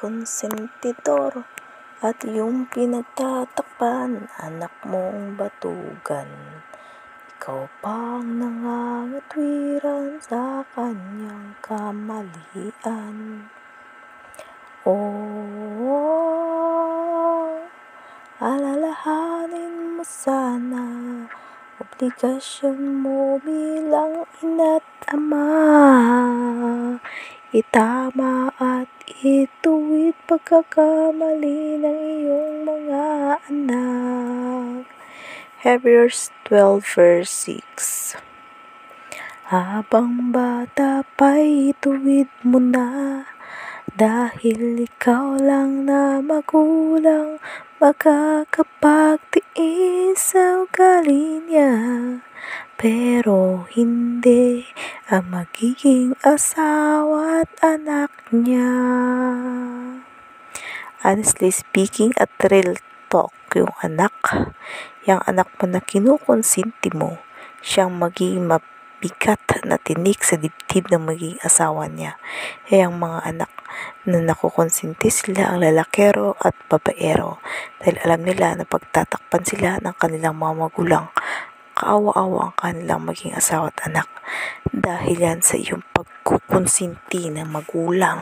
konsentidor at iyong pinagtatakpan, anak mong batugan. Ikaw pang nangangatwiran sa kanyang kamalian. Alalahanin mo sana obligasyon mo bilang ina't ama. Itama at ituwid pagkakamali ng iyong mga anak. Hebrews 12 verse 6. Habang bata pa'y ituwid mo na, dahil ikaw lang na magulang makakapagtiis sa ugali niya. Pero hindi ang magiging asawa at anak niya. Honestly speaking, at real talk, yung anak mo na kinukonsinti mo, siyang magiging mabigat na tinik sa dibdib ng magiging asawa niya. Yung mga anak na nakukonsinti sila ang lalakero at babaero dahil alam nila na pagtatakpan sila ng kanilang mga magulang, kaawa-awa ang kanilang maging asawa at anak dahil yan sa iyong pagkukonsinti ng magulang.